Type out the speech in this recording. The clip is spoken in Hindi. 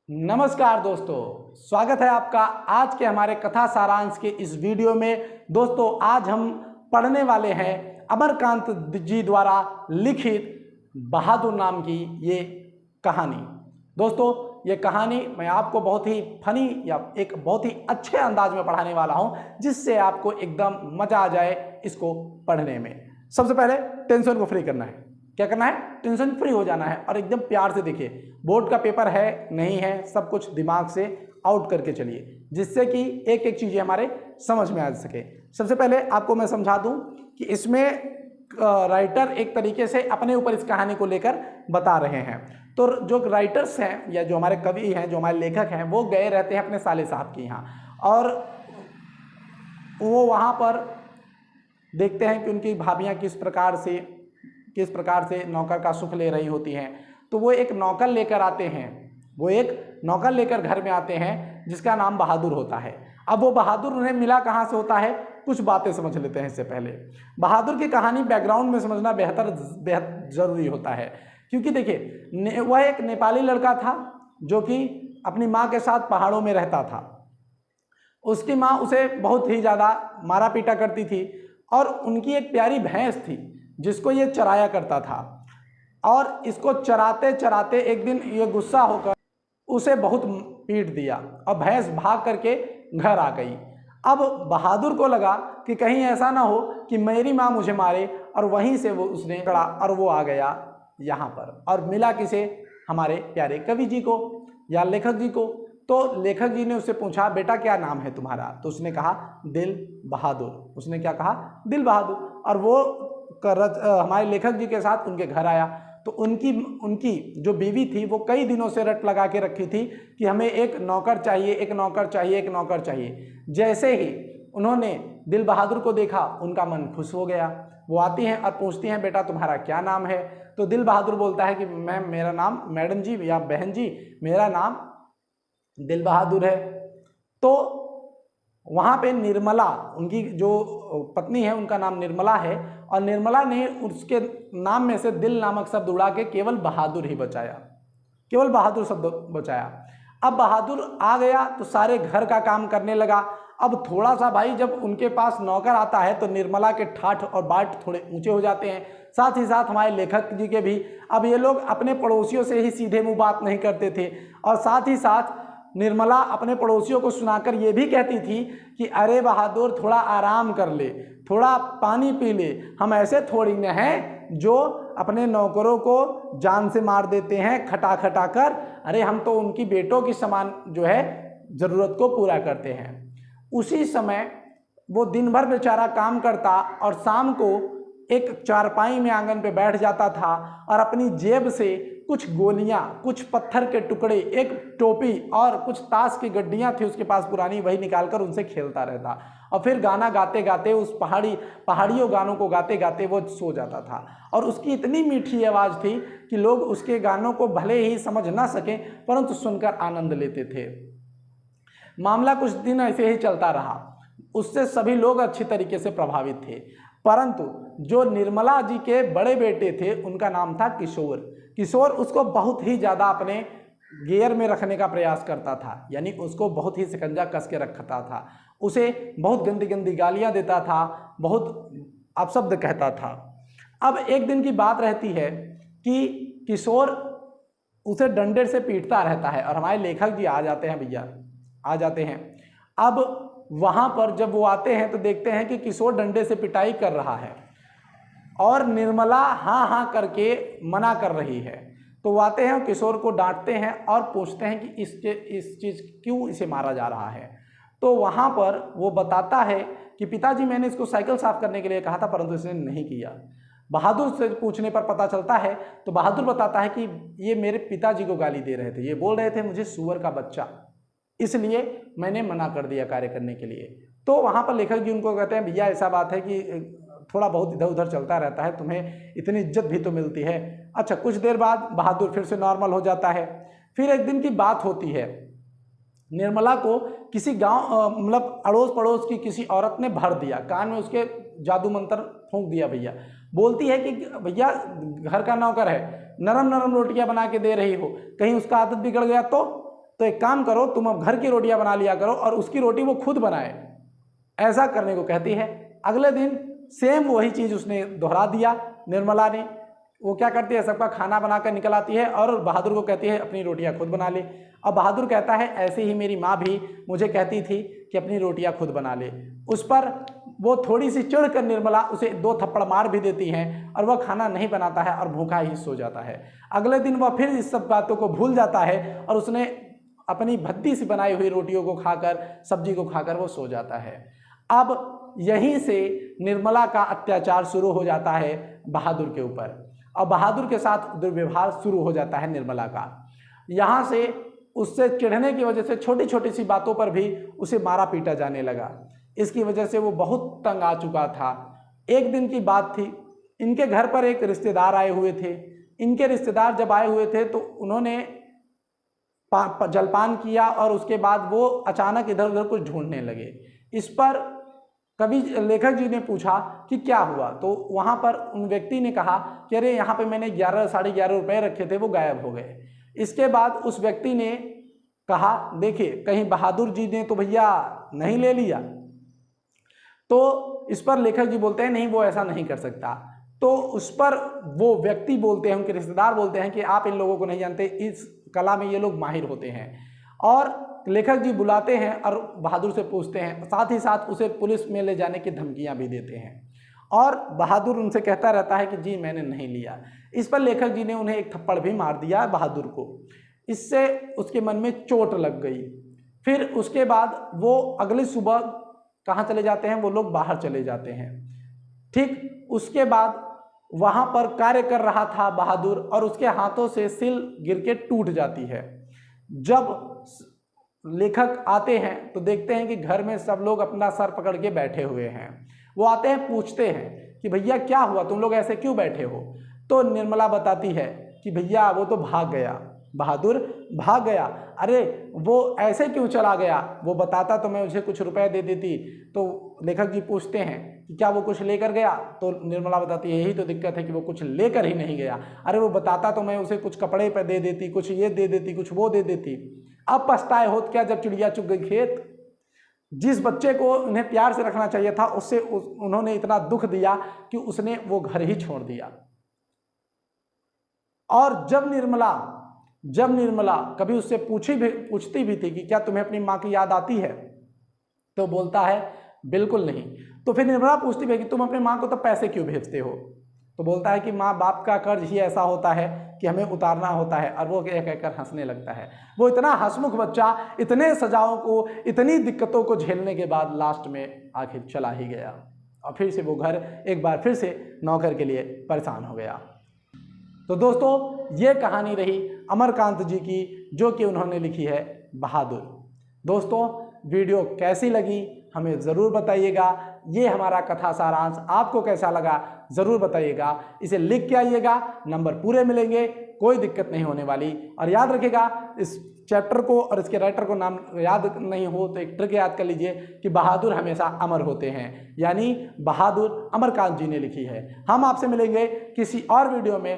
नमस्कार दोस्तों, स्वागत है आपका आज के हमारे कथा सारांश के इस वीडियो में। दोस्तों आज हम पढ़ने वाले हैं अमरकांत जी द्वारा लिखित बहादुर नाम की ये कहानी। दोस्तों ये कहानी मैं आपको बहुत ही फनी या एक बहुत ही अच्छे अंदाज में पढ़ाने वाला हूँ, जिससे आपको एकदम मजा आ जाए इसको पढ़ने में। सबसे पहले टेंशन को फ्री करना है। क्या करना है? टेंशन फ्री हो जाना है और एकदम प्यार से देखिए। बोर्ड का पेपर है नहीं है, सब कुछ दिमाग से आउट करके चलिए, जिससे कि एक एक चीज़ें हमारे समझ में आ सके। सबसे पहले आपको मैं समझा दूं कि इसमें राइटर एक तरीके से अपने ऊपर इस कहानी को लेकर बता रहे हैं। तो जो राइटर्स हैं या जो हमारे कवि हैं, जो हमारे लेखक हैं, वो गए रहते हैं अपने साले साहब के यहाँ और वो वहाँ पर देखते हैं कि उनकी भाभियाँ किस प्रकार से नौकर का सुख ले रही होती हैं। तो वो एक नौकर लेकर घर में आते हैं जिसका नाम बहादुर होता है। अब वो बहादुर उन्हें मिला कहाँ से होता है, कुछ बातें समझ लेते हैं। इससे पहले बहादुर की कहानी बैकग्राउंड में समझना बेहद ज़रूरी होता है, क्योंकि देखिए वह एक नेपाली लड़का था जो कि अपनी माँ के साथ पहाड़ों में रहता था। उसकी माँ उसे बहुत ही ज़्यादा मारा पीटा करती थी और उनकी एक प्यारी भैंस थी जिसको ये चराया करता था। और इसको चराते चराते एक दिन ये गुस्सा होकर उसे बहुत पीट दिया और भैंस भाग करके घर आ गई। अब बहादुर को लगा कि कहीं ऐसा ना हो कि मेरी माँ मुझे मारे, और वहीं से वो उसने पड़ा और वो आ गया यहाँ पर और मिला किसे? हमारे प्यारे कवि जी को या लेखक जी को। तो लेखक जी ने उससे पूछा, बेटा क्या नाम है तुम्हारा? तो उसने कहा दिल बहादुर। उसने क्या कहा? दिल बहादुर। और वो हमारे लेखक जी के साथ उनके घर आया तो उनकी जो बीवी थी वो कई दिनों से रट लगा के रखी थी कि हमें एक नौकर चाहिए, एक नौकर चाहिए, एक नौकर चाहिए। जैसे ही उन्होंने दिल बहादुर को देखा उनका मन खुश हो गया। वो आती हैं और पूछती हैं, बेटा तुम्हारा क्या नाम है? तो दिल बहादुर बोलता है कि मेरा नाम, मैडम जी या बहन जी, मेरा नाम दिल बहादुर है। तो वहाँ पे निर्मला, उनकी जो पत्नी है उनका नाम निर्मला है, और निर्मला ने उसके नाम में से दिल नामक शब्द उड़ा के केवल बहादुर ही बचाया, केवल बहादुर शब्द बचाया। अब बहादुर आ गया तो सारे घर का काम करने लगा। अब थोड़ा सा भाई जब उनके पास नौकर आता है तो निर्मला के ठाठ और बाट थोड़े ऊंचे हो जाते हैं, साथ ही साथ हमारे लेखक जी के भी। अब ये लोग अपने पड़ोसियों से ही सीधे मुंह बात नहीं करते थे, और साथ ही साथ निर्मला अपने पड़ोसियों को सुनाकर ये भी कहती थी कि अरे बहादुर थोड़ा आराम कर ले, थोड़ा पानी पी ले, हम ऐसे थोड़ी न हैं जो अपने नौकरों को जान से मार देते हैं खटा खटा कर। अरे हम तो उनकी बेटों की समान जो है ज़रूरत को पूरा करते हैं। उसी समय वो दिन भर बेचारा काम करता और शाम को एक चारपाई में आंगन पे बैठ जाता था और अपनी जेब से कुछ गोलियां, कुछ पत्थर के टुकड़े, एक टोपी और कुछ ताश की गड्डियां थी उसके पास पुरानी, वही निकालकर उनसे खेलता रहता। और फिर गाना गाते गाते उस पहाड़ियों गानों को गाते गाते वो सो जाता था। और उसकी इतनी मीठी आवाज़ थी कि लोग उसके गानों को भले ही समझ ना सकें परंतु सुनकर आनंद लेते थे। मामला कुछ दिन ऐसे ही चलता रहा। उससे सभी लोग अच्छी तरीके से प्रभावित थे, परंतु जो निर्मला जी के बड़े बेटे थे उनका नाम था किशोर उसको बहुत ही ज़्यादा अपने गियर में रखने का प्रयास करता था, यानी उसको बहुत ही शिकंजा कस के रखता था। उसे बहुत गंदी गंदी गालियाँ देता था, बहुत अपशब्द कहता था। अब एक दिन की बात रहती है कि किशोर उसे डंडे से पीटता रहता है और हमारे लेखक जी आ जाते हैं, भैया आ जाते हैं। अब वहाँ पर जब वो आते हैं तो देखते हैं कि किशोर डंडे से पिटाई कर रहा है और निर्मला हाँ हाँ करके मना कर रही है। तो वो आते हैं, किशोर को डांटते हैं और पूछते हैं कि इस चीज़ क्यों इसे मारा जा रहा है। तो वहाँ पर वो बताता है कि पिताजी मैंने इसको साइकिल साफ करने के लिए कहा था परंतु इसने नहीं किया। बहादुर से पूछने पर पता चलता है तो बहादुर बताता है कि ये मेरे पिताजी को गाली दे रहे थे, ये बोल रहे थे मुझे सुअर का बच्चा, इसलिए मैंने मना कर दिया कार्य करने के लिए। तो वहाँ पर लेखक जी उनको कहते हैं, भैया ऐसा बात है कि थोड़ा बहुत इधर उधर चलता रहता है, तुम्हें इतनी इज्जत भी तो मिलती है। अच्छा, कुछ देर बाद बहादुर फिर से नॉर्मल हो जाता है। फिर एक दिन की बात होती है, निर्मला को किसी गांव मतलब अड़ोस पड़ोस की किसी औरत ने भर दिया, कान में उसके जादू मंत्र फूंक दिया। भैया बोलती है कि भैया घर का नौकर है, नरम नरम रोटियां बना के दे रही हो, कहीं उसका आदत बिगड़ गया तो तो एक काम करो, तुम अब घर की रोटियां बना लिया करो और उसकी रोटी वो खुद बनाए, ऐसा करने को कहती है। अगले दिन सेम वही चीज़ उसने दोहरा दिया निर्मला ने। वो क्या करती है, सबका खाना बनाकर निकल आती है और बहादुर को कहती है अपनी रोटियां खुद बना ले। अब बहादुर कहता है ऐसे ही मेरी माँ भी मुझे कहती थी कि अपनी रोटियां खुद बना ले। उस पर वो थोड़ी सी चिढ़ कर निर्मला उसे 2 थप्पड़ मार भी देती हैं और वह खाना नहीं बनाता है और भूखा ही सो जाता है। अगले दिन वह फिर इस सब बातों को भूल जाता है और उसने अपनी भद्दी से बनाई हुई रोटियों को खाकर, सब्जी को खाकर वो सो जाता है। अब यहीं से निर्मला का अत्याचार शुरू हो जाता है बहादुर के ऊपर और बहादुर के साथ दुर्व्यवहार शुरू हो जाता है निर्मला का। यहाँ से उससे चिढ़ने की वजह से छोटी छोटी सी बातों पर भी उसे मारा पीटा जाने लगा। इसकी वजह से वो बहुत तंग आ चुका था। एक दिन की बात थी, इनके घर पर एक रिश्तेदार आए हुए थे। इनके रिश्तेदार जब आए हुए थे तो उन्होंने जलपान किया और उसके बाद वो अचानक इधर उधर कुछ ढूंढने लगे। इस पर कवि लेखक जी ने पूछा कि क्या हुआ, तो वहाँ पर उन व्यक्ति ने कहा कि अरे यहाँ पे मैंने 11 साढ़े 11 रुपये रखे थे, वो गायब हो गए। इसके बाद उस व्यक्ति ने कहा देखिए कहीं बहादुर जी ने तो भैया नहीं ले लिया। तो इस पर लेखक जी बोलते हैं नहीं, वो ऐसा नहीं कर सकता। तो उस पर वो व्यक्ति बोलते हैं, उनके रिश्तेदार बोलते हैं कि आप इन लोगों को नहीं जानते, इस कला में ये लोग माहिर होते हैं। और लेखक जी बुलाते हैं और बहादुर से पूछते हैं, साथ ही साथ उसे पुलिस में ले जाने की धमकियां भी देते हैं और बहादुर उनसे कहता रहता है कि जी मैंने नहीं लिया। इस पर लेखक जी ने उन्हें एक थप्पड़ भी मार दिया बहादुर को। इससे उसके मन में चोट लग गई। फिर उसके बाद वो अगली सुबह कहाँ चले जाते हैं, वो लोग बाहर चले जाते हैं। ठीक उसके बाद वहाँ पर कार्य कर रहा था बहादुर और उसके हाथों से सिल गिर के टूट जाती है। जब लेखक आते हैं तो देखते हैं कि घर में सब लोग अपना सर पकड़ के बैठे हुए हैं। वो आते हैं, पूछते हैं कि भैया क्या हुआ, तुम लोग ऐसे क्यों बैठे हो। तो निर्मला बताती है कि भैया वो तो भाग गया, बहादुर भाग गया। अरे वो ऐसे क्यों चला गया, वो बताता तो मैं उसे कुछ रुपए दे देती। तो लेखक जी पूछते हैं कि क्या वो कुछ लेकर गया, तो निर्मला बताती है यही तो दिक्कत है कि वो कुछ लेकर ही नहीं गया। अरे वो बताता तो मैं उसे कुछ कपड़े पे दे देती, कुछ ये दे देती, कुछ वो दे देती। अब पछताए होत क्या जब चिड़िया चुग गई खेत। जिस बच्चे को उन्हें प्यार से रखना चाहिए था उससे उन्होंने इतना दुख दिया कि उसने वो घर ही छोड़ दिया। और जब निर्मला कभी उससे पूछती भी थी कि क्या तुम्हें अपनी माँ की याद आती है, तो बोलता है बिल्कुल नहीं। तो फिर निर्मला पूछती भी कि तुम अपनी माँ को तो पैसे क्यों भेजते हो, तो बोलता है कि माँ बाप का कर्ज ही ऐसा होता है कि हमें उतारना होता है। और वो कहकर हंसने लगता है। वो इतना हंसमुख बच्चा इतने सजाओं को, इतनी दिक्कतों को झेलने के बाद लास्ट में आखिर चला ही गया और फिर से वो घर एक बार फिर से नौकर के लिए परेशान हो गया। तो दोस्तों ये कहानी रही अमरकांत जी की, जो कि उन्होंने लिखी है बहादुर। दोस्तों वीडियो कैसी लगी हमें ज़रूर बताइएगा। ये हमारा कथा सारांश आपको कैसा लगा ज़रूर बताइएगा। इसे लिख के आइएगा, नंबर पूरे मिलेंगे, कोई दिक्कत नहीं होने वाली। और याद रखिएगा इस चैप्टर को और इसके राइटर को नाम याद नहीं हो तो एक ट्रिक याद कर लीजिए कि बहादुर हमेशा अमर होते हैं, यानी बहादुर अमरकांत जी ने लिखी है। हम आपसे मिलेंगे किसी और वीडियो में।